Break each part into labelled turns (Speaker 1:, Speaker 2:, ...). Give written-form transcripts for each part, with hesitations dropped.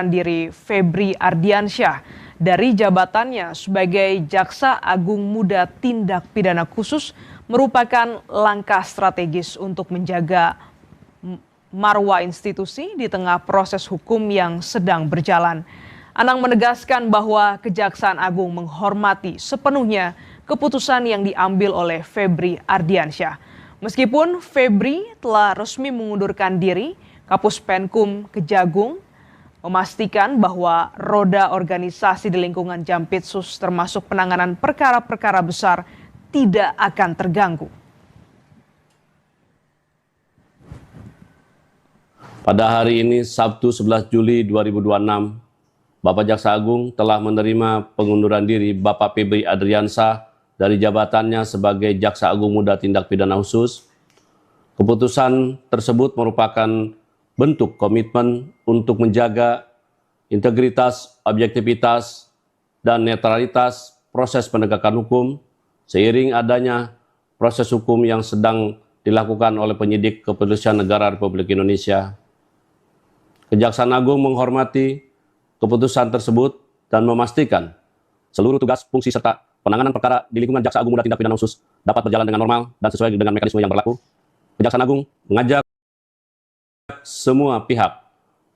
Speaker 1: Diri Febri Ardiansyah dari jabatannya sebagai Jaksa Agung Muda Tindak Pidana Khusus merupakan langkah strategis untuk menjaga marwah institusi di tengah proses hukum yang sedang berjalan. Anang menegaskan bahwa Kejaksaan Agung menghormati sepenuhnya keputusan yang diambil oleh Febri Ardiansyah. Meskipun Febri telah resmi mengundurkan diri, Kapus Penkum Kejagung memastikan bahwa roda organisasi di lingkungan Jampitsus termasuk penanganan perkara-perkara besar tidak akan terganggu.
Speaker 2: Pada hari ini Sabtu 11 Juli 2026, Bapak Jaksa Agung telah menerima pengunduran diri Bapak Febri Ardiansyah dari jabatannya sebagai Jaksa Agung Muda Tindak Pidana Khusus. Keputusan tersebut merupakan bentuk komitmen untuk menjaga integritas, objektivitas, dan netralitas proses penegakan hukum seiring adanya proses hukum yang sedang dilakukan oleh penyidik Kepolisian Negara Republik Indonesia. Kejaksaan Agung menghormati keputusan tersebut dan memastikan seluruh tugas, fungsi, serta penanganan perkara di lingkungan Jaksa Agung Muda Tindak Pidana Khusus dapat berjalan dengan normal dan sesuai dengan mekanisme yang berlaku. Kejaksaan Agung mengajak semua pihak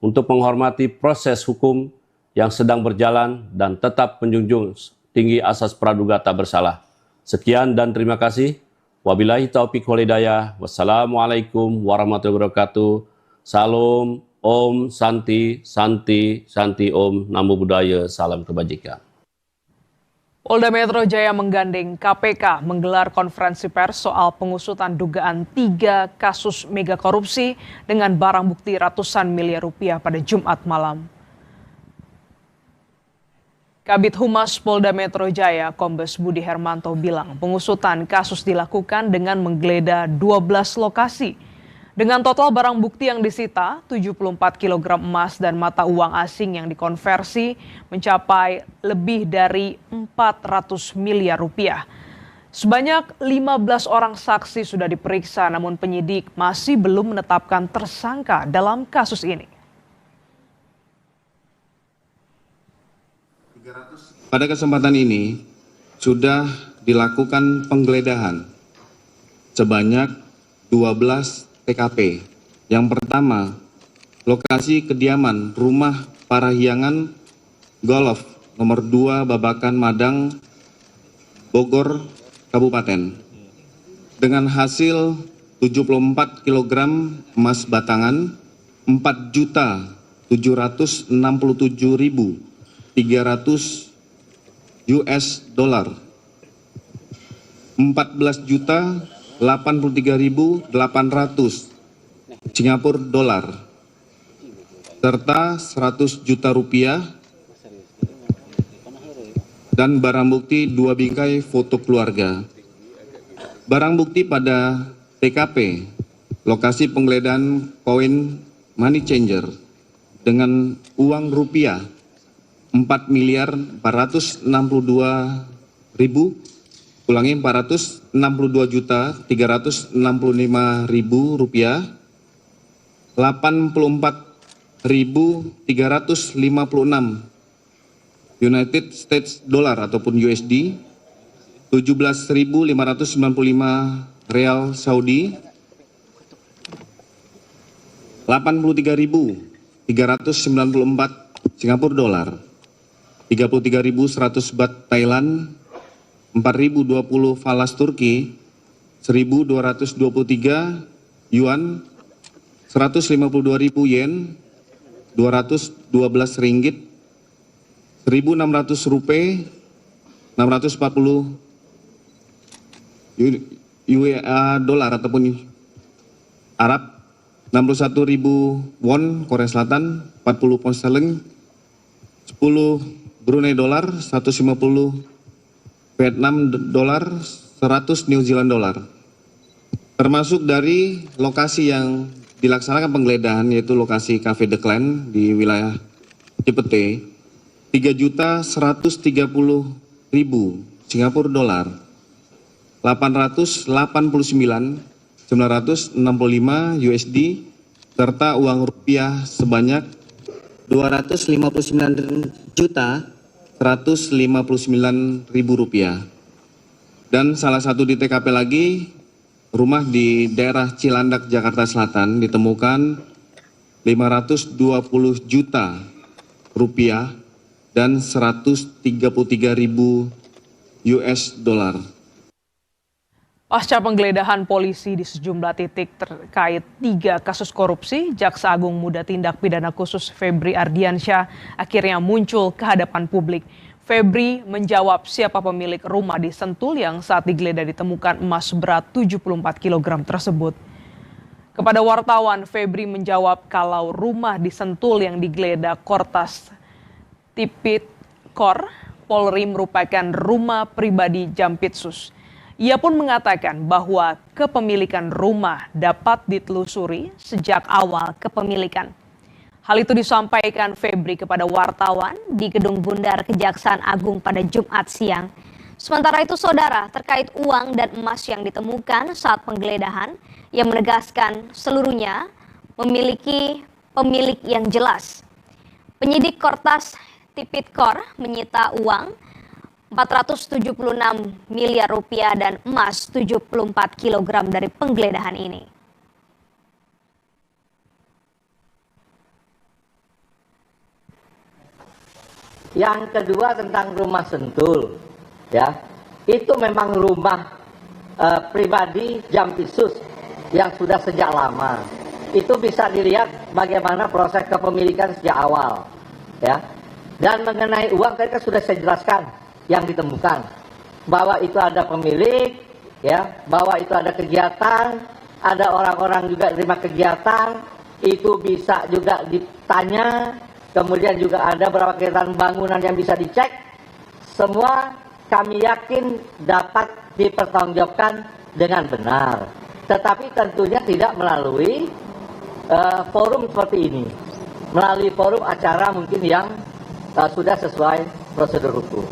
Speaker 2: untuk menghormati proses hukum yang sedang berjalan dan tetap menjunjung tinggi asas praduga tak bersalah. Sekian dan terima kasih. Wabillahi taufiq wal hidayah. Wassalamualaikum warahmatullahi wabarakatuh. Salam, Om, Santi, Santi, Santi, Om, Namo Buddhaya, salam kebajikan.
Speaker 1: Polda Metro Jaya menggandeng KPK menggelar konferensi pers soal pengusutan dugaan 3 kasus mega korupsi dengan barang bukti ratusan miliar rupiah pada Jumat malam. Kabid Humas Polda Metro Jaya, Kombes Budi Hermanto bilang pengusutan kasus dilakukan dengan menggeledah 12 lokasi. Dengan total barang bukti yang disita, 74 kg emas dan mata uang asing yang dikonversi mencapai lebih dari 400 miliar rupiah. Sebanyak 15 orang saksi sudah diperiksa, namun penyidik masih belum menetapkan tersangka dalam kasus ini.
Speaker 3: Pada kesempatan ini sudah dilakukan penggeledahan sebanyak 12 TKP. Yang pertama, lokasi kediaman rumah Parahyangan Golf nomor 2 Babakan Madang, Bogor, Kabupaten. Dengan hasil 74 kg emas batangan, 4.767.300 US dollar, 14.083.800 Singapura dolar, serta 100 juta rupiah dan barang bukti 2 bingkai foto keluarga. Barang bukti pada TKP, lokasi penggeledahan koin money changer dengan uang rupiah 4.462.365 rupiah, 84.356 United States dollar ataupun USD, 17.595 real Saudi, 83.394 Singapura dolar, 33.100 baht Thailand, 4.020 falas Turki, 1.223 yuan, 152.000 yen, 212 ringgit, 1.600 rupiah, 640 dolar ataupun Arab, 61.000 won Korea Selatan, 40 pound sterling, 10 Brunei dolar, 150 Vietnam dolar, 100 New Zealand dolar. Termasuk dari lokasi yang dilaksanakan penggeledahan, yaitu lokasi Cafe The Clan di wilayah Cipete, 3.130.000 Singapura dolar, 889.965 USD, serta uang rupiah sebanyak Rp259.159.000. Dan salah satu di TKP lagi, rumah di daerah Cilandak, Jakarta Selatan ditemukan 520 juta rupiah dan 133.000 US dollar.
Speaker 1: Pasca penggeledahan polisi di sejumlah titik terkait 3 kasus korupsi, Jaksa Agung Muda Tindak Pidana Khusus Febri Ardiansyah akhirnya muncul ke hadapan publik. Febri menjawab siapa pemilik rumah di Sentul yang saat digeledah ditemukan emas berat 74 kg tersebut. Kepada wartawan, Febri menjawab kalau rumah di Sentul yang digeledah Kortas Tipikor Polri merupakan rumah pribadi Jampitsus. Ia pun mengatakan bahwa kepemilikan rumah dapat ditelusuri sejak awal kepemilikan. Hal itu disampaikan Febri kepada wartawan di Gedung Bundar Kejaksaan Agung pada Jumat siang. Sementara itu, saudara, terkait uang dan emas yang ditemukan saat penggeledahan, ia menegaskan seluruhnya memiliki pemilik yang jelas. Penyidik Kortas Tipikor menyita uang 476 miliar rupiah dan emas 74 kg dari penggeledahan ini.
Speaker 4: Yang kedua tentang rumah Sentul, ya, itu memang rumah pribadi Jampitsus yang sudah sejak lama. Itu bisa dilihat bagaimana proses kepemilikan sejak awal, ya. Dan mengenai uang tadi kan sudah saya jelaskan yang ditemukan bahwa itu ada pemilik, ya, bahwa itu ada kegiatan, ada orang-orang juga terima kegiatan, itu bisa juga ditanya. Kemudian juga ada beberapa kegiatan bangunan yang bisa dicek. Semua kami yakin dapat dipertanggungjawabkan dengan benar. Tetapi tentunya tidak melalui forum seperti ini. Melalui forum acara mungkin yang sudah sesuai prosedur hukum.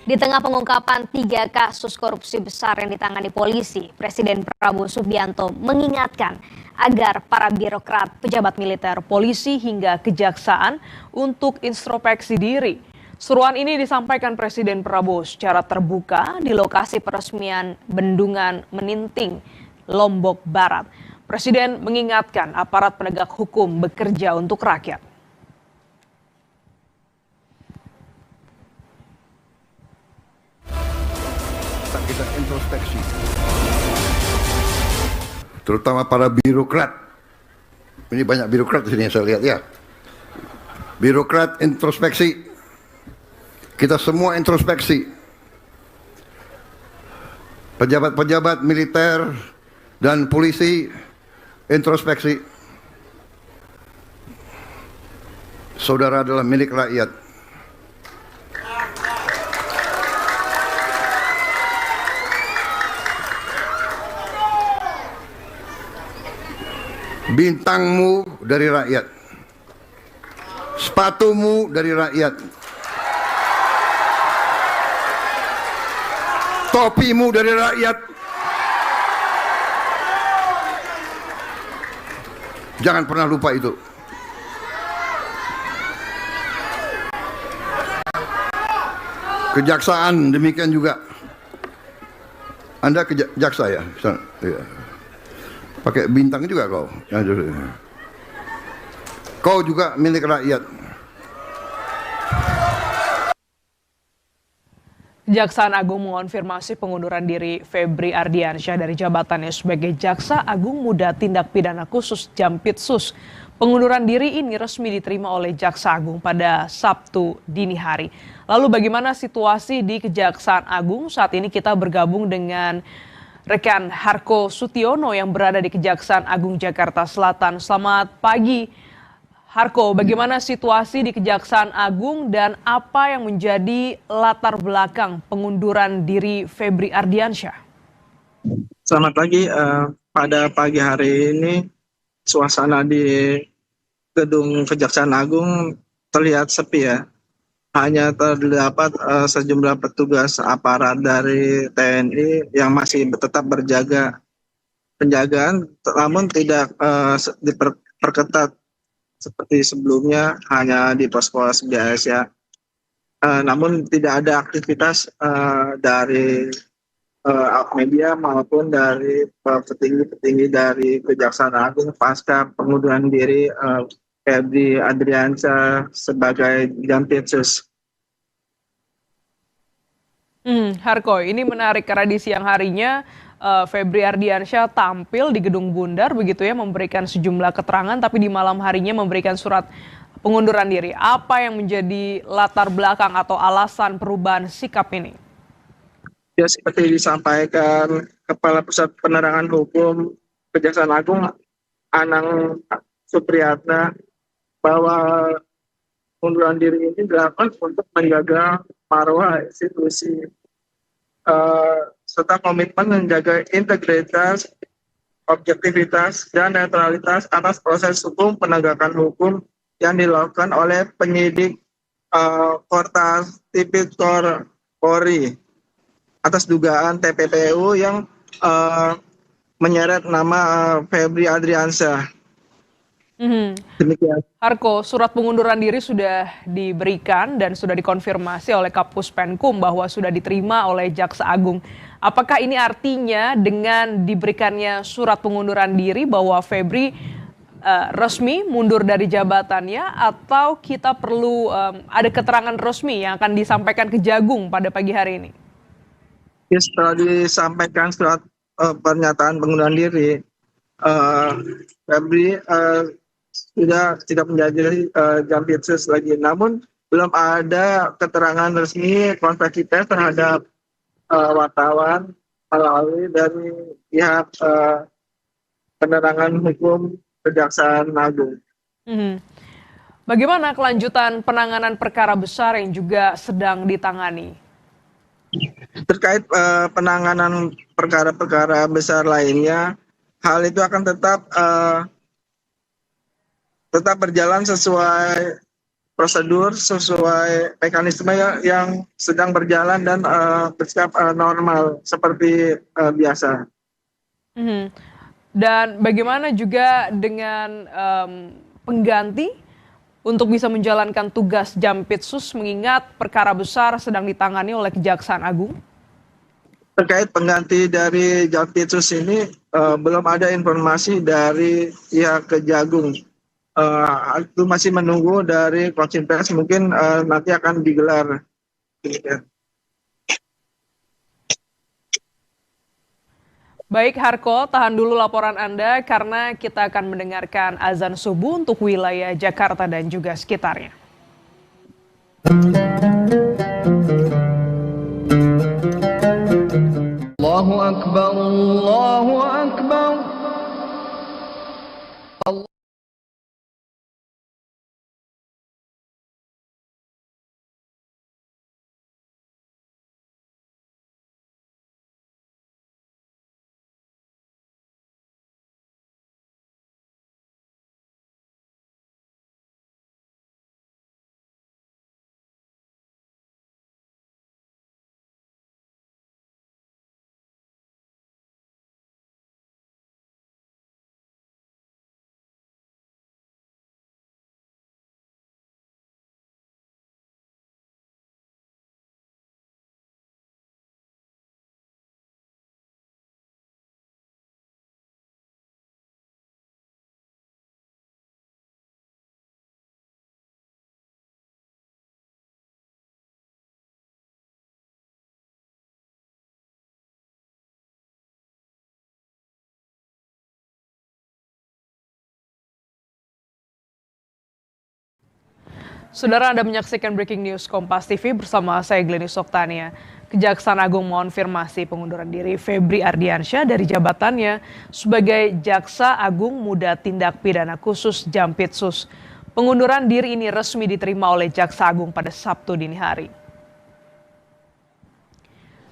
Speaker 5: Di tengah pengungkapan 3 kasus korupsi besar yang ditangani polisi, Presiden Prabowo Subianto mengingatkan agar para birokrat, pejabat militer, polisi hingga kejaksaan untuk introspeksi diri. Seruan ini disampaikan Presiden Prabowo secara terbuka di lokasi peresmian Bendungan Meninting, Lombok Barat. Presiden mengingatkan aparat penegak hukum bekerja untuk rakyat.
Speaker 6: Kita introspeksi, terutama para birokrat. Ini banyak birokrat di sini saya lihat, ya. Birokrat introspeksi, kita semua introspeksi. Pejabat-pejabat militer dan polisi introspeksi. Saudara adalah milik rakyat. Bintangmu dari rakyat, sepatumu dari rakyat, topimu dari rakyat. Jangan pernah lupa itu. Kejaksaan demikian juga. Anda jaksa, ya? Iya. Pakai bintang juga kau. Kau juga milik rakyat.
Speaker 1: Kejaksaan Agung mengonfirmasi pengunduran diri Febri Ardiansyah dari jabatannya sebagai Jaksa Agung Muda Tindak Pidana Khusus Jampitsus. Pengunduran diri ini resmi diterima oleh Jaksa Agung pada Sabtu dini hari. Lalu bagaimana situasi di Kejaksaan Agung? Saat ini kita bergabung dengan rekan Harko Sutiono yang berada di Kejaksaan Agung Jakarta Selatan. Selamat pagi, Harko. Bagaimana situasi di Kejaksaan Agung dan apa yang menjadi latar belakang pengunduran diri Febri Ardiansyah?
Speaker 7: Selamat pagi. Pada pagi hari ini suasana di Gedung Kejaksaan Agung terlihat sepi, ya. Hanya terdapat sejumlah petugas aparat dari TNI yang masih tetap berjaga penjagaan, namun tidak diperketat seperti sebelumnya hanya di pos-pos biasa. Namun tidak ada aktivitas dari awak media maupun dari petinggi-petinggi dari Kejaksaan Agung pasca pengunduran diri Febri Adriansyah sebagai Jampitsus.
Speaker 1: Harko, ini menarik karena di siang harinya Febri Ardiansyah tampil di Gedung Bundar begitu ya, memberikan sejumlah keterangan, tapi di malam harinya memberikan surat pengunduran diri. Apa yang menjadi latar belakang atau alasan perubahan sikap ini?
Speaker 7: Ya, seperti disampaikan Kepala Pusat Penerangan Hukum Kejaksaan Agung Anang Supriyatna, bahwa pengunduran diri ini dilakukan untuk menjaga marwah institusi serta komitmen menjaga integritas, objektivitas, dan netralitas atas proses hukum penegakan hukum yang dilakukan oleh penyidik Kortas Tipikor Polri atas dugaan TPPU yang menyeret nama Febri Adriansyah. Demikian.
Speaker 1: Harko, surat pengunduran diri sudah diberikan dan sudah dikonfirmasi oleh Kapus Penkum bahwa sudah diterima oleh Jaksa Agung. Apakah ini artinya dengan diberikannya surat pengunduran diri bahwa Febri resmi mundur dari jabatannya, atau kita perlu ada keterangan resmi yang akan disampaikan ke Jagung pada pagi hari ini?
Speaker 7: Ya, setelah disampaikan surat pernyataan pengunduran diri, Febri sudah tidak menjadi Jampitsus lagi. Namun belum ada keterangan resmi konferensi pers terhadap wartawan melalui dari pihak penerangan hukum Kejaksaan Agung.
Speaker 1: Bagaimana kelanjutan penanganan perkara besar yang juga sedang ditangani?
Speaker 7: Terkait penanganan perkara-perkara besar lainnya, hal itu akan tetap berjalan sesuai prosedur, sesuai mekanisme yang sedang berjalan dan bersikap normal seperti biasa.
Speaker 1: Dan bagaimana juga dengan pengganti untuk bisa menjalankan tugas Jampitsus mengingat perkara besar sedang ditangani oleh Kejaksaan Agung?
Speaker 7: Terkait pengganti dari Jampitsus ini belum ada informasi dari pihak Kejagung. Itu masih menunggu dari konferensi pers, mungkin nanti akan digelar.
Speaker 1: Baik Harko, tahan dulu laporan Anda karena kita akan mendengarkan azan subuh untuk wilayah Jakarta dan juga sekitarnya.
Speaker 8: Allahu Akbar, Allahu Akbar.
Speaker 1: Saudara, Anda menyaksikan Breaking News Kompas TV bersama saya Glenis Oktania. Kejaksaan Agung mengonfirmasi pengunduran diri Febri Ardiansyah dari jabatannya sebagai Jaksa Agung Muda Tindak Pidana Khusus Jampitsus. Pengunduran diri ini resmi diterima oleh Jaksa Agung pada Sabtu dini hari.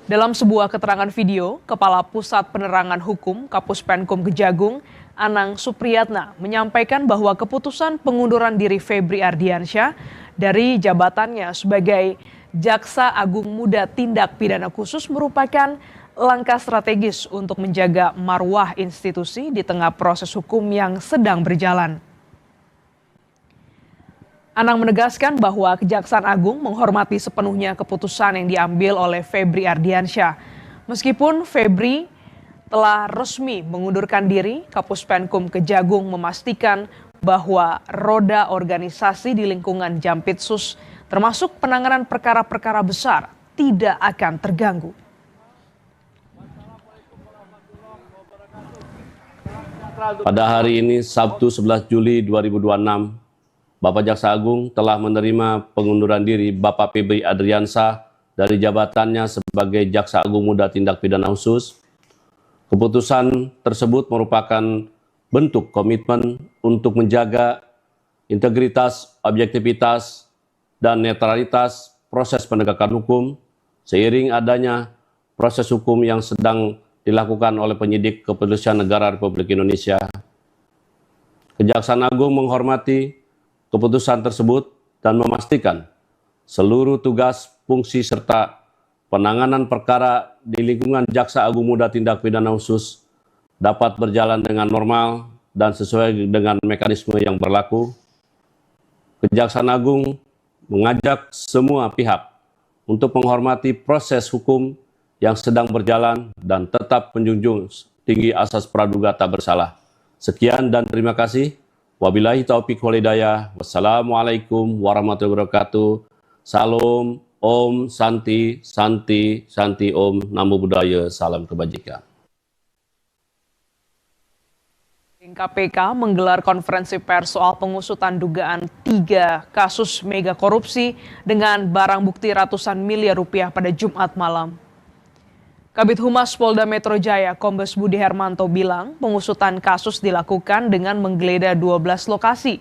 Speaker 1: Dalam sebuah keterangan video, Kepala Pusat Penerangan Hukum Kapus Penkum Kejagung, Anang Supriyatna, menyampaikan bahwa keputusan pengunduran diri Febri Ardiansyah dari jabatannya sebagai Jaksa Agung Muda Tindak Pidana Khusus merupakan langkah strategis untuk menjaga marwah institusi di tengah proses hukum yang sedang berjalan. Anang menegaskan bahwa Kejaksaan Agung menghormati sepenuhnya keputusan yang diambil oleh Febri Ardiansyah. Meskipun Febri telah resmi mengundurkan diri, Kapus Penkum Kejagung memastikan bahwa roda organisasi di lingkungan Jampitsus, termasuk penanganan perkara-perkara besar, tidak akan terganggu.
Speaker 2: Pada hari ini, Sabtu 11 Juli 2026, Bapak Jaksa Agung telah menerima pengunduran diri Bapak Febri Adriansyah dari jabatannya sebagai Jaksa Agung Muda Tindak Pidana Khusus. Keputusan tersebut merupakan bentuk komitmen untuk menjaga integritas, objektivitas, dan netralitas proses penegakan hukum seiring adanya proses hukum yang sedang dilakukan oleh penyidik Kepolisian Negara Republik Indonesia. Kejaksaan Agung menghormati keputusan tersebut dan memastikan seluruh tugas, fungsi, serta penanganan perkara di lingkungan Jaksa Agung Muda Tindak Pidana Khusus dapat berjalan dengan normal dan sesuai dengan mekanisme yang berlaku. Kejaksaan Agung mengajak semua pihak untuk menghormati proses hukum yang sedang berjalan dan tetap menjunjung tinggi asas praduga tak bersalah. Sekian dan terima kasih. Wabillahi taufiq wal hidayah. Wassalamualaikum warahmatullahi wabarakatuh. Salam, Om, Santi, Santi, Santi Om, Namo Buddhaya, salam kebajikan.
Speaker 1: KPK menggelar konferensi pers soal pengusutan dugaan 3 kasus mega korupsi dengan barang bukti ratusan miliar rupiah pada Jumat malam. Kabid Humas Polda Metro Jaya, Kombes Budi Hermanto bilang pengusutan kasus dilakukan dengan menggeledah 12 lokasi.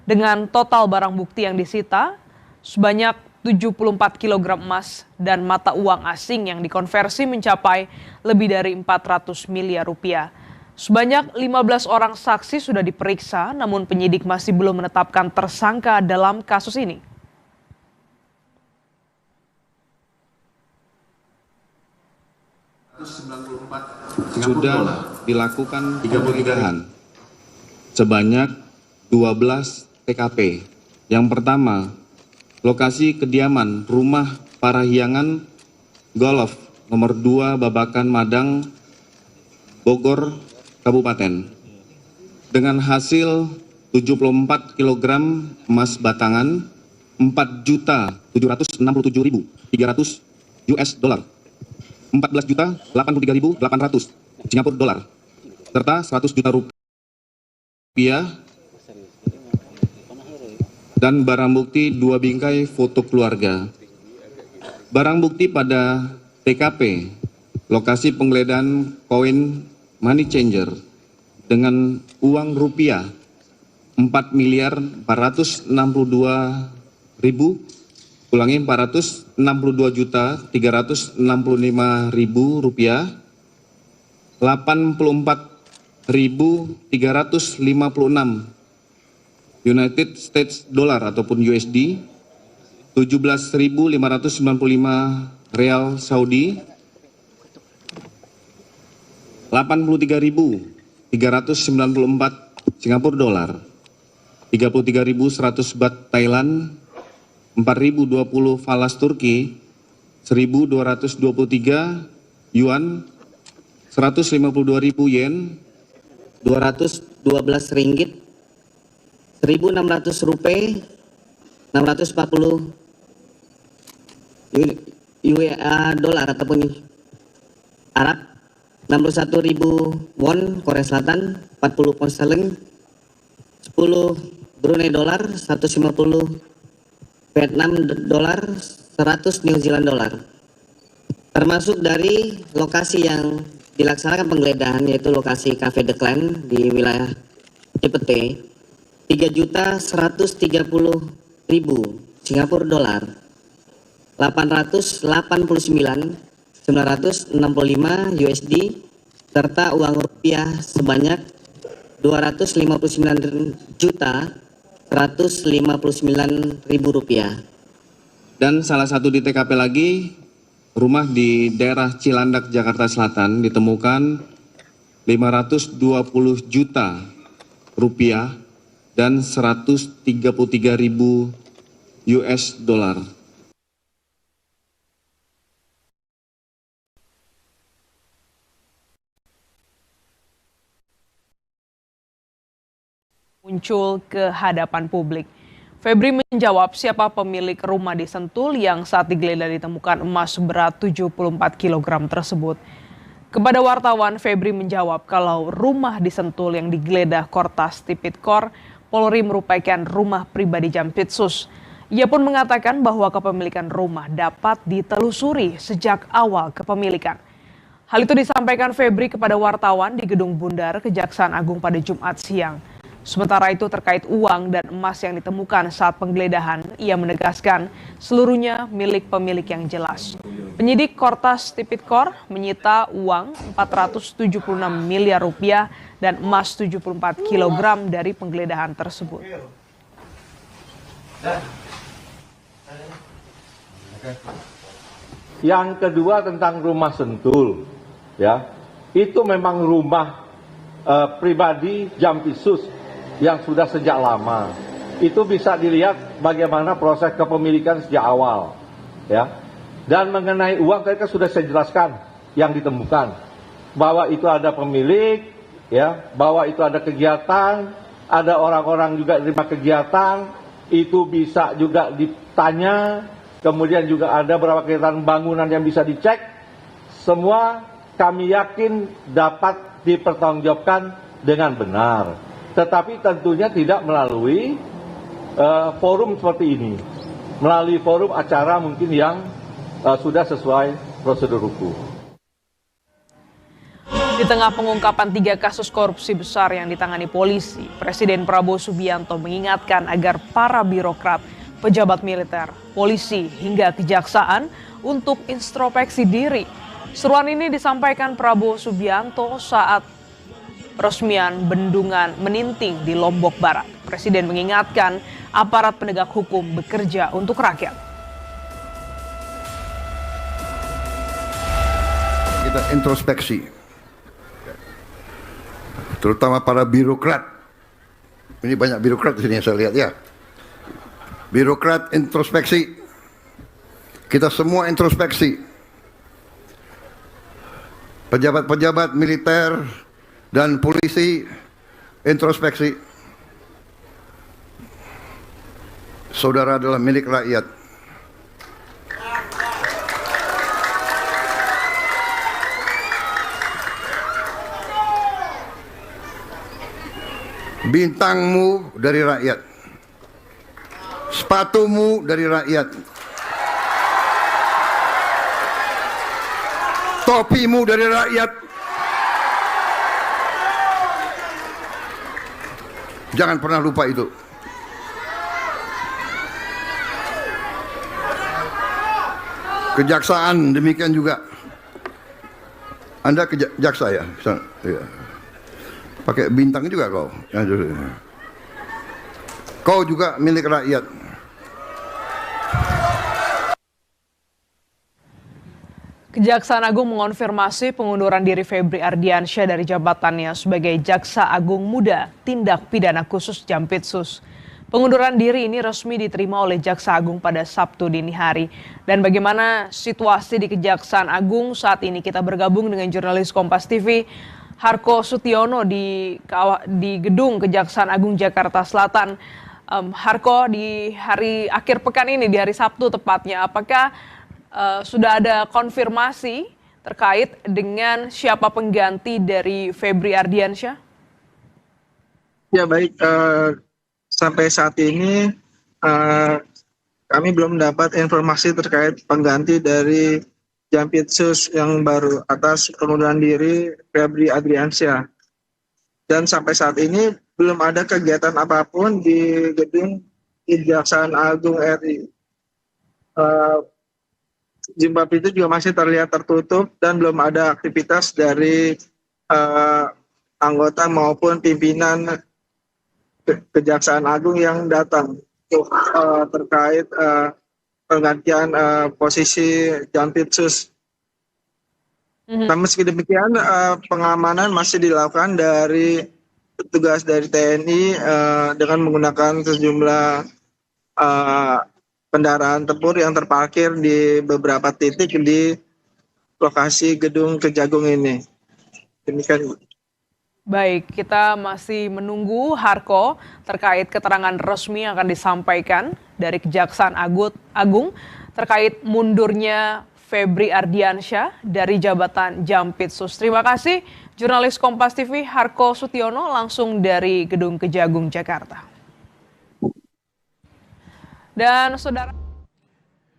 Speaker 1: Dengan total barang bukti yang disita sebanyak 74 kg emas dan mata uang asing yang dikonversi mencapai lebih dari 400 miliar rupiah. Sebanyak 15 orang saksi sudah diperiksa, namun penyidik masih belum menetapkan tersangka dalam kasus ini.
Speaker 3: Sudah dilakukan penggeledahan sebanyak 12 TKP. Yang pertama, lokasi kediaman rumah Parahyangan Golf nomor 2 Babakan Madang, Bogor, Kabupaten. Dengan hasil 74 kg emas batangan, 4.767.300 US dollar. 14.083.800 Singapura dolar serta 100 juta rupiah dan barang bukti 2 bingkai foto keluarga. Barang bukti pada TKP lokasi penggeledahan koin money changer dengan uang rupiah 4.462.000 462.365.000 rupiah, 84.356 United States dollar ataupun USD, 17.595 real Saudi, 83.394 Singapura dolar, 33.100 baht Thailand, 4.020 falas Turki, 1.223 yuan, 152.000 yen,
Speaker 4: 212 ringgit, 1.600 rupiah, 640 dolar ataupun Arab, 61.000 won Korea Selatan, 40 pound sterling, 10 Brunei dolar, 150 Vietnam dolar, 100 New Zealand dolar. Termasuk dari lokasi yang dilaksanakan penggeledahan yaitu lokasi Cafe The Clan di wilayah Cipete, 3.130.000 Singapura dolar, 889.965 USD serta uang rupiah sebanyak 259.159.000 rupiah.
Speaker 3: Dan salah satu di TKP lagi, rumah di daerah Cilandak, Jakarta Selatan ditemukan 520 juta rupiah dan 133.000 US dollar.
Speaker 1: Muncul ke hadapan publik. Febri menjawab siapa pemilik rumah di Sentul yang saat digeledah ditemukan emas berat 74 kg tersebut. Kepada wartawan, Febri menjawab kalau rumah di Sentul yang digeledah Kortas Tipikor Polri merupakan rumah pribadi Jampitsus. Ia pun mengatakan bahwa kepemilikan rumah dapat ditelusuri sejak awal kepemilikan. Hal itu disampaikan Febri kepada wartawan di Gedung Bundar Kejaksaan Agung pada Jumat siang. Sementara itu terkait uang dan emas yang ditemukan saat penggeledahan, ia menegaskan seluruhnya milik pemilik yang jelas. Penyidik Kortas Tipikor menyita uang 476 miliar rupiah dan emas 74 kg dari penggeledahan tersebut.
Speaker 9: Yang kedua tentang rumah Sentul, ya, itu memang rumah pribadi Jampitsus yang sudah sejak lama. Itu bisa dilihat bagaimana proses kepemilikan sejak awal, ya. Dan mengenai uang tadi kan sudah saya jelaskan yang ditemukan bahwa itu ada pemilik, ya, bahwa itu ada kegiatan, ada orang-orang juga terima kegiatan, itu bisa juga ditanya, kemudian juga ada beberapa kegiatan bangunan yang bisa dicek. Semua kami yakin dapat dipertanggungjawabkan dengan benar. Tetapi tentunya tidak melalui forum seperti ini, melalui forum acara mungkin yang sudah sesuai prosedur hukum.
Speaker 1: Di tengah pengungkapan 3 kasus korupsi besar yang ditangani polisi, Presiden Prabowo Subianto mengingatkan agar para birokrat, pejabat militer, polisi, hingga kejaksaan untuk introspeksi diri. Seruan ini disampaikan Prabowo Subianto saat peresmian bendungan Meninting di Lombok Barat. Presiden mengingatkan aparat penegak hukum bekerja untuk rakyat.
Speaker 6: Kita introspeksi, terutama para birokrat. Ini banyak birokrat di sini yang saya lihat, ya. Birokrat introspeksi. Kita semua introspeksi. Pejabat-pejabat militer dan polisi introspeksi. Saudara adalah milik rakyat. Bintangmu dari rakyat. Sepatumu dari rakyat. Topimu dari rakyat. Jangan pernah lupa itu. Kejaksaan demikian juga. Anda jaksa ya? Iya. Pakai bintang juga kau. Kau juga milik rakyat.
Speaker 1: Kejaksaan Agung mengonfirmasi pengunduran diri Febri Ardiansyah dari jabatannya sebagai Jaksa Agung Muda Tindak Pidana Khusus Jampitsus. Pengunduran diri ini resmi diterima oleh Jaksa Agung pada Sabtu dini hari. Dan bagaimana situasi di Kejaksaan Agung saat ini? Kita bergabung dengan jurnalis Kompas TV Harko Sutiono di gedung Kejaksaan Agung Jakarta Selatan. Harko, di hari akhir pekan ini, di hari Sabtu tepatnya, apakah sudah ada konfirmasi terkait dengan siapa pengganti dari Febri Ardiansyah?
Speaker 7: Ya baik, sampai saat ini kami belum dapat informasi terkait pengganti dari Jampitsus yang baru atas pengunduran diri Febri Ardiansyah. Dan sampai saat ini belum ada kegiatan apapun di gedung Kejaksaan Agung RI. Jembatan itu juga masih terlihat tertutup dan belum ada aktivitas dari anggota maupun pimpinan Kejaksaan Agung yang datang terkait penggantian posisi Jampitsus. Nah, meski demikian pengamanan masih dilakukan dari petugas dari TNI dengan menggunakan sejumlah kendaraan tempur yang terparkir di beberapa titik di lokasi gedung Kejagung ini. Demikian.
Speaker 1: Baik, kita masih menunggu Harko terkait keterangan resmi yang akan disampaikan dari Kejaksaan Agung terkait mundurnya Febri Ardiansyah dari jabatan Jampitsus. Terima kasih jurnalis Kompas TV Harko Sutiono langsung dari Gedung Kejagung, Jakarta. Dan saudara,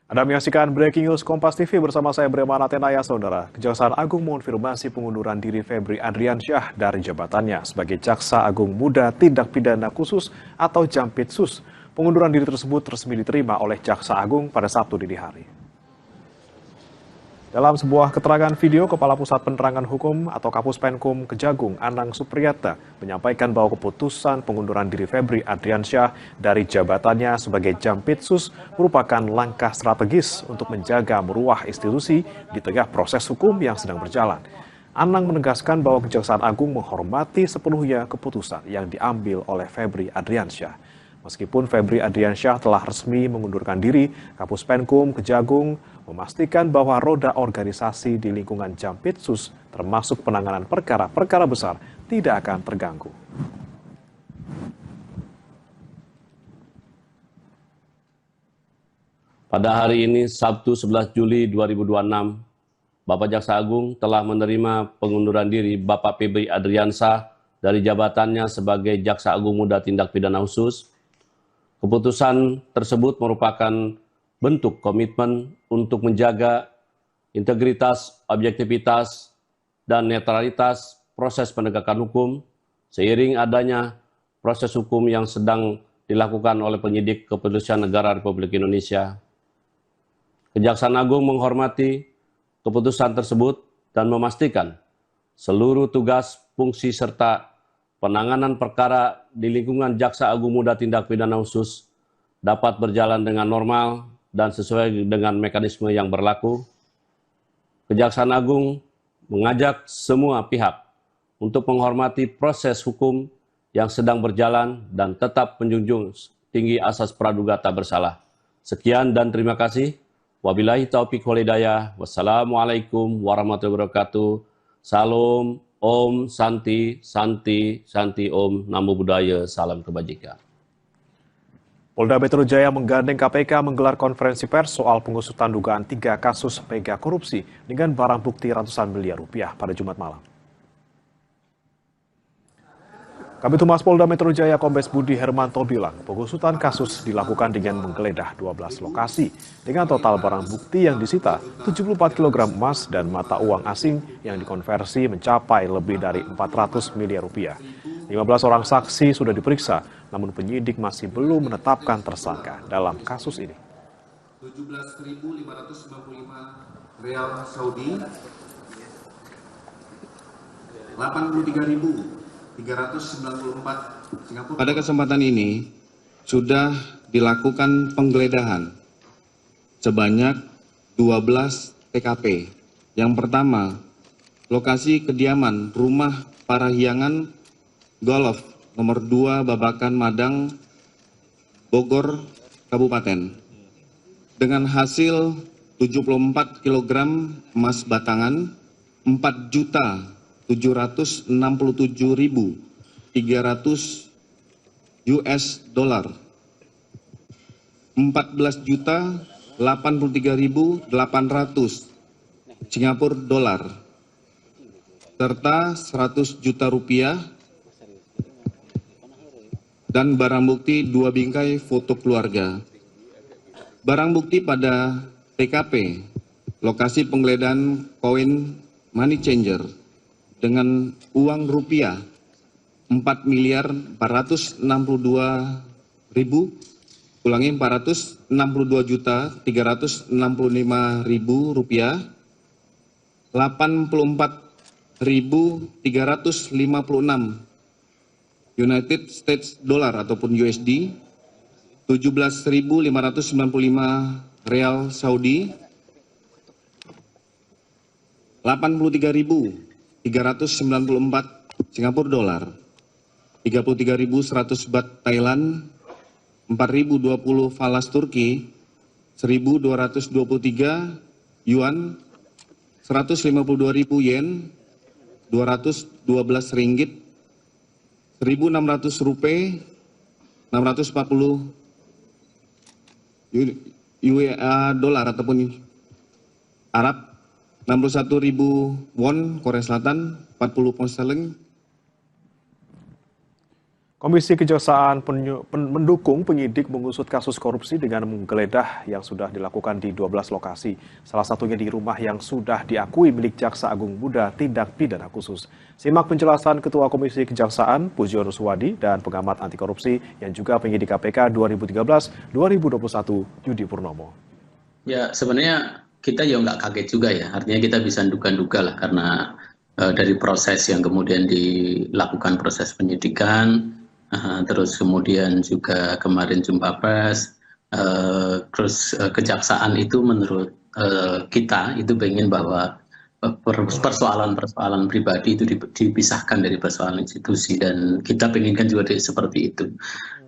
Speaker 10: Anda menyaksikan Breaking News Kompas TV bersama saya Bremana Tenaya, saudara. Kejaksaan Agung mengonfirmasi pengunduran diri Febri Ardiansyah dari jabatannya sebagai Jaksa Agung Muda Tindak Pidana Khusus atau Jampitsus. Pengunduran diri tersebut resmi diterima oleh Jaksa Agung pada Sabtu dini hari. Dalam sebuah keterangan video, Kepala Pusat Penerangan Hukum atau Kapus Penkum Kejagung, Anang Supriyatna, menyampaikan bahwa keputusan pengunduran diri Febri Ardiansyah dari jabatannya sebagai Jampitsus merupakan langkah strategis untuk menjaga meruah institusi di tengah proses hukum yang sedang berjalan. Anang menegaskan bahwa Kejaksaan Agung menghormati sepenuhnya keputusan yang diambil oleh Febri Ardiansyah. Meskipun Febri Ardiansyah telah resmi mengundurkan diri, Kapus Penkum Kejagung memastikan bahwa roda organisasi di lingkungan Jampitsus, termasuk penanganan perkara-perkara besar, tidak akan terganggu.
Speaker 2: Pada hari ini, Sabtu 11 Juli 2026, Bapak Jaksa Agung telah menerima pengunduran diri Bapak Febri Ardiansyah dari jabatannya sebagai Jaksa Agung Muda Tindak Pidana Khusus. Keputusan tersebut merupakan bentuk komitmen untuk menjaga integritas, objektivitas, dan netralitas proses penegakan hukum seiring adanya proses hukum yang sedang dilakukan oleh penyidik Kepolisian Negara Republik Indonesia. Kejaksaan Agung menghormati keputusan tersebut dan memastikan seluruh tugas, fungsi, serta penanganan perkara di lingkungan Jaksa Agung Muda Tindak Pidana Khusus dapat berjalan dengan normal dan sesuai dengan mekanisme yang berlaku. Kejaksaan Agung mengajak semua pihak untuk menghormati proses hukum yang sedang berjalan dan tetap menjunjung tinggi asas praduga tak bersalah. Sekian dan terima kasih. Wabillahi taufiq wal hidayah. Wassalamualaikum warahmatullahi wabarakatuh. Salam, Om, Santi, Santi, Santi, Om, Namo Buddhaya, salam kebajikan.
Speaker 10: Polda Metro Jaya menggandeng KPK menggelar konferensi pers soal pengusutan dugaan 3 kasus mega korupsi dengan barang bukti ratusan miliar rupiah pada Jumat malam. Kabid Humas Polda Metro Jaya Kombes Budi Hermanto bilang pengusutan kasus dilakukan dengan menggeledah 12 lokasi dengan total barang bukti yang disita 74 kg emas dan mata uang asing yang dikonversi mencapai lebih dari 400 miliar rupiah. 15 orang saksi sudah diperiksa, namun penyidik masih belum menetapkan tersangka dalam kasus ini.
Speaker 3: 17.595 real Saudi, 83.394 Singapura. Pada kesempatan ini sudah dilakukan penggeledahan sebanyak 12 TKP. Yang pertama, lokasi kediaman rumah Parahyangan Golf nomor 2 Babakan Madang, Bogor, Kabupaten. Dengan hasil 74 kg emas batangan, 4.767.300 US dollar, 14.083.800 Singapura dolar, serta 100 juta rupiah dan barang bukti 2 bingkai foto keluarga. Barang bukti pada TKP, lokasi penggeledahan koin money changer dengan uang rupiah 4.462.000, ulangi 462.365.000 rupiah, 84.356 United States dollar ataupun USD, 17.595 Rial Saudi 83.394 Singapura dolar, 33.100 baht Thailand, 4.020 falas Turki, 1.223 yuan, 152.000 yen, 212 ringgit, 1.600 rupiah, 640 dolar ataupun Arab, 61.000 won Korea Selatan, 40 pound sterling.
Speaker 10: Komisi Kejaksaan mendukung penyidik mengusut kasus korupsi dengan menggeledah yang sudah dilakukan di 12 lokasi. Salah satunya di rumah yang sudah diakui milik Jaksa Agung Muda Tindak Pidana Khusus. Simak penjelasan Ketua Komisi Kejaksaan Pujiyono Suwadi dan pengamat anti korupsi yang juga penyidik KPK 2013-2021 Yudi Purnomo.
Speaker 11: Ya, sebenarnya kita ya nggak kaget juga ya. Artinya kita bisa duga-duga lah karena dari proses yang kemudian dilakukan proses penyidikan. Terus kemudian juga kemarin jumpa pers, terus kejaksaan itu menurut kita itu ingin bahwa persoalan pribadi itu dipisahkan dari persoalan institusi, dan kita inginkan juga seperti itu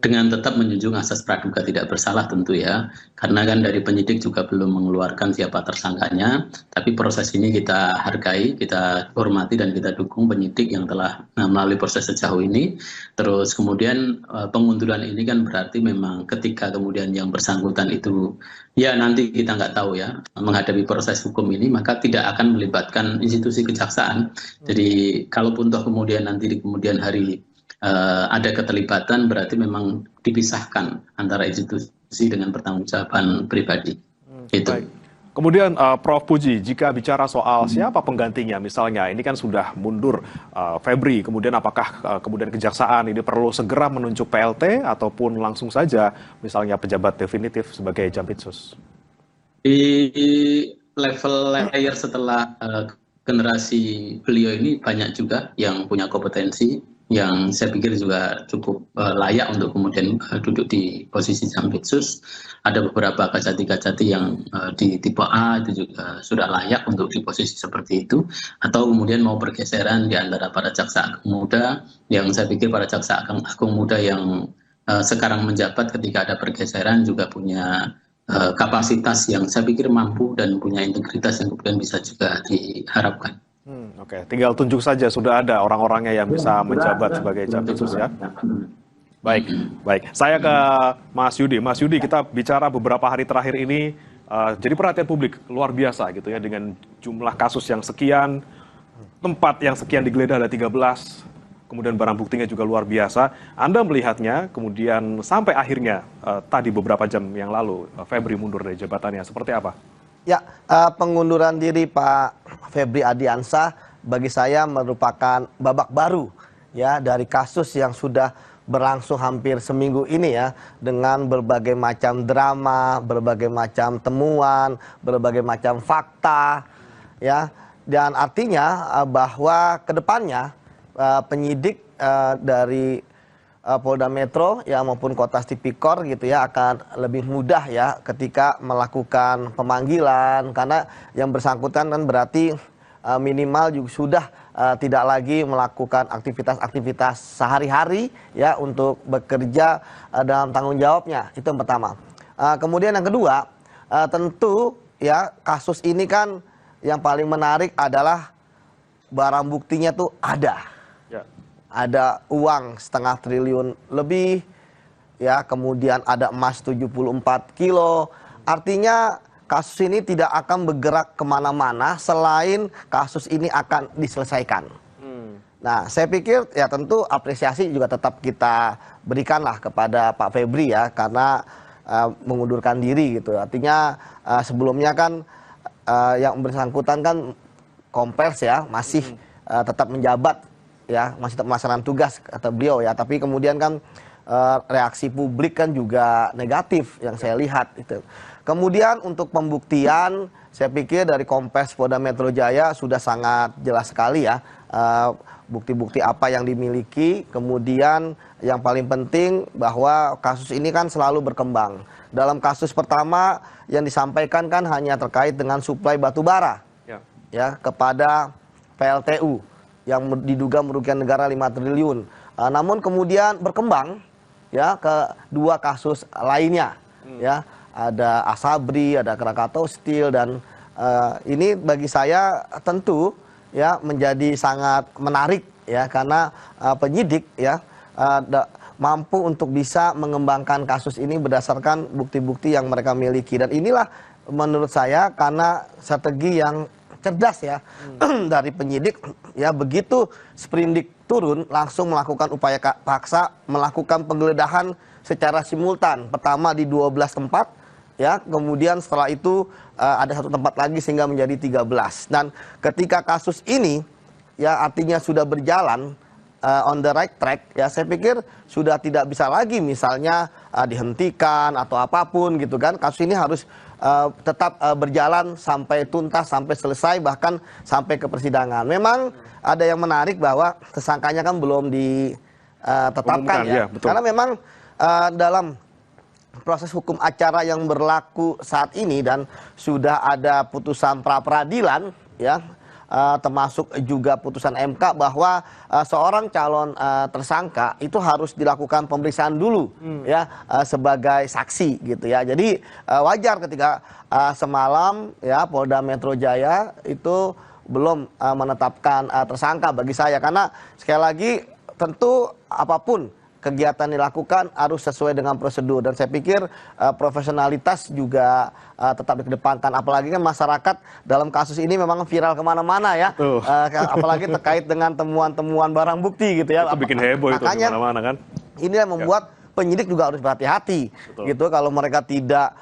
Speaker 11: dengan tetap menjunjung asas praduga tidak bersalah tentu ya, karena kan dari penyidik juga belum mengeluarkan siapa tersangkanya, tapi proses ini kita hargai, kita hormati dan kita dukung penyidik yang telah melalui proses sejauh ini. Terus kemudian pengunduran ini kan berarti memang ketika kemudian yang bersangkutan itu ya nanti kita nggak tahu ya menghadapi proses hukum ini, maka tidak akan melibatkan institusi kejaksaan. Jadi kalaupun toh kemudian nanti di kemudian hari ada keterlibatan, berarti memang dipisahkan antara institusi dengan pertanggungjawaban pribadi. Itu.
Speaker 10: Baik. Kemudian Prof. Puji, jika bicara soal siapa penggantinya, misalnya ini kan sudah mundur Febri, kemudian apakah kemudian kejaksaan ini perlu segera menunjuk PLT ataupun langsung saja misalnya pejabat definitif sebagai Jampitsus?
Speaker 11: Di level layer setelah generasi beliau ini banyak juga yang punya kompetensi, yang saya pikir juga cukup layak untuk kemudian duduk di posisi Jampitsus. Ada beberapa kajati-kajati yang di tipe A itu juga sudah layak untuk di posisi seperti itu. Atau kemudian mau pergeseran di antara para jaksa agung muda, yang saya pikir para jaksa agung muda yang sekarang menjabat ketika ada pergeseran juga punya kapasitas yang saya pikir mampu dan punya integritas yang kemudian bisa juga diharapkan.
Speaker 10: Oke, tinggal tunjuk saja sudah ada orang-orangnya yang bisa menjabat sebagai Jampitsus ya. Baik. Saya ke Mas Yudi. Mas Yudi, kita bicara beberapa hari terakhir ini jadi perhatian publik luar biasa gitu ya, dengan jumlah kasus yang sekian, tempat yang sekian digeledah ada 13, kemudian barang buktinya juga luar biasa. Anda melihatnya kemudian sampai akhirnya tadi beberapa jam yang lalu Febri mundur dari jabatannya, seperti apa?
Speaker 12: Ya, pengunduran diri Pak Febri Ardiansah bagi saya merupakan babak baru ya dari kasus yang sudah berlangsung hampir seminggu ini ya, dengan berbagai macam drama, berbagai macam temuan, berbagai macam fakta ya, dan artinya bahwa kedepannya penyidik dari Polda Metro ya maupun Kota Tipikor gitu ya akan lebih mudah ya ketika melakukan pemanggilan, karena yang bersangkutan kan berarti minimal juga sudah tidak lagi melakukan aktivitas-aktivitas sehari-hari ya untuk bekerja dalam tanggung jawabnya. Itu yang pertama. Kemudian yang kedua, tentu ya kasus ini kan yang paling menarik adalah barang buktinya tuh ada. Ya. Ada uang 0,5 triliun lebih ya, kemudian ada emas 74 kilo. Artinya kasus ini tidak akan bergerak kemana-mana selain kasus ini akan diselesaikan. Nah, saya pikir ya tentu apresiasi juga tetap kita berikanlah kepada Pak Febri ya, karena mengundurkan diri gitu. Artinya sebelumnya kan yang bersangkutan kan kompers ya, masih tetap menjabat ya, masih tetap melaksanakan tugas kata beliau ya. Tapi kemudian kan reaksi publik kan juga negatif yang saya lihat itu. Kemudian untuk pembuktian, saya pikir dari Kompes Polda Metro Jaya sudah sangat jelas sekali ya, bukti-bukti apa yang dimiliki, kemudian yang paling penting bahwa kasus ini kan selalu berkembang. Dalam kasus pertama yang disampaikan kan hanya terkait dengan suplai batu bara ya kepada PLTU yang diduga merugikan negara 5 triliun. Namun kemudian berkembang ya ke 2 kasus lainnya ya, ada Asabri, ada Krakatau Steel, dan ini bagi saya tentu ya menjadi sangat menarik ya, karena penyidik ya mampu untuk bisa mengembangkan kasus ini berdasarkan bukti-bukti yang mereka miliki, dan inilah menurut saya karena strategi yang cerdas ya dari penyidik ya, begitu sprindik turun langsung melakukan upaya paksa, melakukan penggeledahan secara simultan, pertama di 12 tempat ya, kemudian setelah itu ada 1 tempat lagi sehingga menjadi 13. Dan ketika kasus ini ya artinya sudah berjalan on the right track ya, saya pikir sudah tidak bisa lagi misalnya dihentikan atau apapun gitu kan. Kasus ini harus tetap berjalan sampai tuntas, sampai selesai, bahkan sampai ke persidangan. Memang ada yang menarik bahwa tersangkanya kan belum ditetapkan ya, karena memang dalam proses hukum acara yang berlaku saat ini dan sudah ada putusan pra-peradilan ya, termasuk juga putusan MK bahwa seorang calon tersangka itu harus dilakukan pemeriksaan dulu ya sebagai saksi gitu ya. Jadi wajar ketika semalam ya Polda Metro Jaya itu belum menetapkan tersangka bagi saya, karena sekali lagi tentu apapun kegiatan dilakukan harus sesuai dengan prosedur, dan saya pikir profesionalitas juga tetap dikedepankan, apalagi kan masyarakat dalam kasus ini memang viral kemana-mana ya, apalagi terkait dengan temuan-temuan barang bukti gitu ya.
Speaker 10: Itu bikin heboh itu
Speaker 12: makanya
Speaker 10: kemana-mana kan.
Speaker 12: Ini yang membuat penyidik juga harus berhati-hati gitu, kalau mereka tidak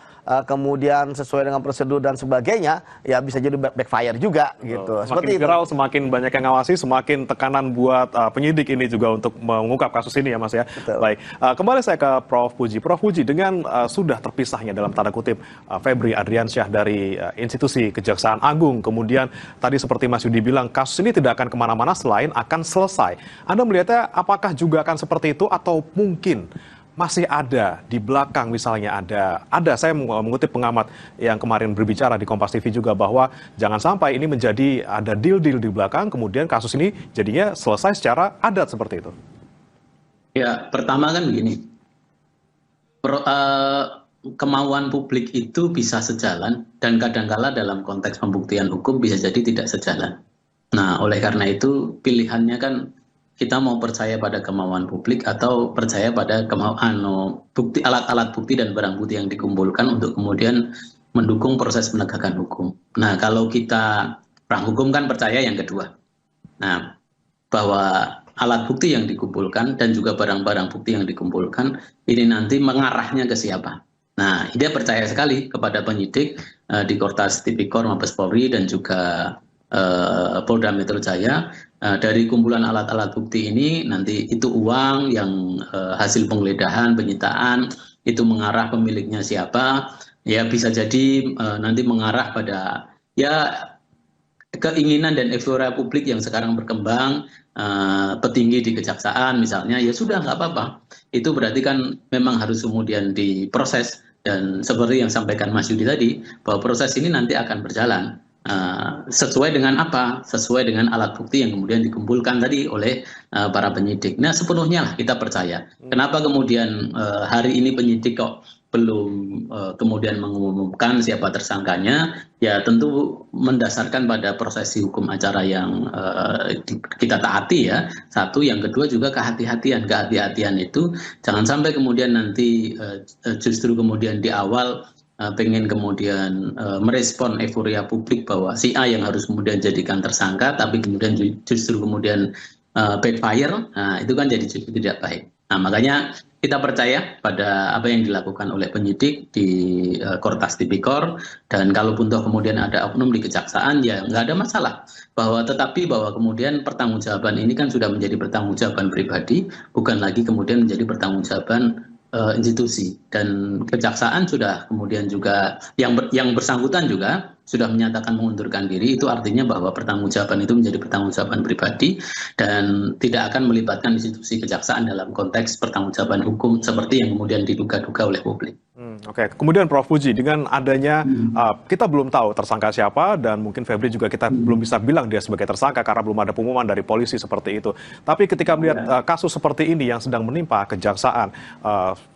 Speaker 12: kemudian sesuai dengan prosedur dan sebagainya, ya bisa jadi backfire juga gitu.
Speaker 10: Semakin viral, semakin banyak yang ngawasi, semakin tekanan buat penyidik ini juga untuk mengungkap kasus ini ya Mas ya.
Speaker 12: Betul.
Speaker 10: Baik, kembali saya ke Prof. Puji. Prof. Puji, dengan sudah terpisahnya dalam tanda kutip Febri Adriansyah dari institusi Kejaksaan Agung, kemudian tadi seperti Mas Yudi bilang kasus ini tidak akan kemana-mana selain akan selesai. Anda melihatnya apakah juga akan seperti itu, atau mungkin masih ada di belakang, misalnya ada saya mengutip pengamat yang kemarin berbicara di Kompas TV juga, bahwa jangan sampai ini menjadi ada deal-deal di belakang, kemudian kasus ini jadinya selesai secara adat seperti itu.
Speaker 11: Ya, pertama kan begini, kemauan publik itu bisa sejalan, dan kadangkala dalam konteks pembuktian hukum bisa jadi tidak sejalan. Nah, oleh karena itu pilihannya kan kita mau percaya pada kemauan publik atau percaya pada bukti, alat-alat bukti dan barang bukti yang dikumpulkan untuk kemudian mendukung proses penegakan hukum. Nah, kalau kita orang hukum kan percaya yang kedua. Nah, bahwa alat bukti yang dikumpulkan dan juga barang-barang bukti yang dikumpulkan ini nanti mengarahnya ke siapa. Nah, dia percaya sekali kepada penyidik di Kortas Tipikor Mabes Polri dan juga Polda Metro Jaya. Dari kumpulan alat-alat bukti ini nanti itu uang yang hasil penggeledahan, penyitaan itu mengarah pemiliknya siapa, ya bisa jadi nanti mengarah pada ya keinginan dan euforia publik yang sekarang berkembang, petinggi di kejaksaan misalnya, ya sudah nggak apa-apa, itu berarti kan memang harus kemudian diproses, dan seperti yang sampaikan Mas Yudi tadi bahwa proses ini nanti akan berjalan. Sesuai dengan apa? Sesuai dengan alat bukti yang kemudian dikumpulkan tadi oleh para penyidik. Nah, sepenuhnya lah kita percaya. Kenapa kemudian hari ini penyidik kok belum kemudian mengumumkan siapa tersangkanya? Ya tentu mendasarkan pada prosesi hukum acara yang kita taati ya. Satu, yang kedua juga kehati-hatian. Kehati-hatian itu jangan sampai kemudian nanti justru kemudian di awal pengen kemudian merespon euforia publik bahwa si A yang harus kemudian jadikan tersangka, tapi kemudian justru kemudian backfire, nah itu kan jadi tidak baik. Nah, makanya kita percaya pada apa yang dilakukan oleh penyidik di Kortas Tipikor, dan kalaupun toh kemudian ada oknum di kejaksaan, ya nggak ada masalah. Tetapi bahwa kemudian pertanggungjawaban ini kan sudah menjadi pertanggungjawaban pribadi, bukan lagi kemudian menjadi pertanggungjawaban institusi, dan kejaksaan sudah kemudian juga yang bersangkutan juga sudah menyatakan mengundurkan diri. Itu artinya bahwa pertanggungjawaban itu menjadi pertanggungjawaban pribadi dan tidak akan melibatkan institusi kejaksaan dalam konteks pertanggungjawaban hukum seperti yang kemudian diduga-duga oleh publik.
Speaker 10: Oke, kemudian Prof. Puji, dengan adanya kita belum tahu tersangka siapa dan mungkin Febri juga kita belum bisa bilang dia sebagai tersangka karena belum ada pengumuman dari polisi seperti itu. Tapi ketika melihat kasus seperti ini yang sedang menimpa kejaksaan,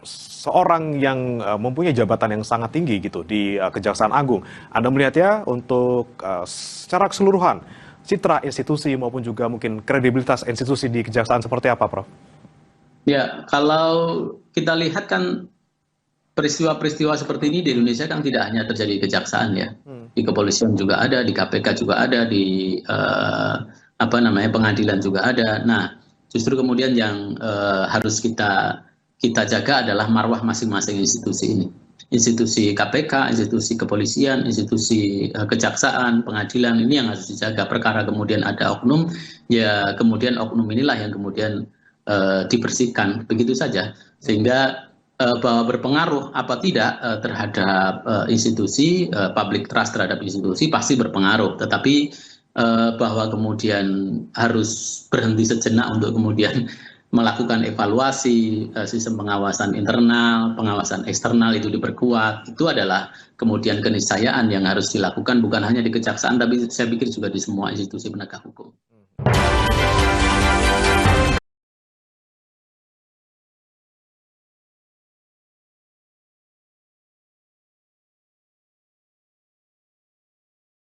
Speaker 10: seorang yang mempunyai jabatan yang sangat tinggi gitu di Kejaksaan Agung, Anda melihat ya untuk secara keseluruhan citra institusi maupun juga mungkin kredibilitas institusi di kejaksaan seperti apa, Prof?
Speaker 11: Ya, kalau kita lihat kan peristiwa-peristiwa seperti ini di Indonesia kan tidak hanya terjadi di kejaksaan ya, di kepolisian juga ada, di KPK juga ada, di pengadilan juga ada. Nah, justru kemudian yang harus kita jaga adalah marwah masing-masing institusi ini. Institusi KPK, institusi kepolisian, institusi kejaksaan, pengadilan, ini yang harus dijaga. Perkara kemudian ada oknum, ya kemudian oknum inilah yang kemudian dibersihkan, begitu saja. Sehingga bahwa berpengaruh apa tidak terhadap institusi, public trust terhadap institusi pasti berpengaruh. Tetapi bahwa kemudian harus berhenti sejenak untuk kemudian melakukan evaluasi sistem pengawasan internal, pengawasan eksternal itu diperkuat, itu adalah kemudian keniscayaan yang harus dilakukan bukan hanya di kejaksaan, tapi saya pikir juga di semua institusi penegak hukum.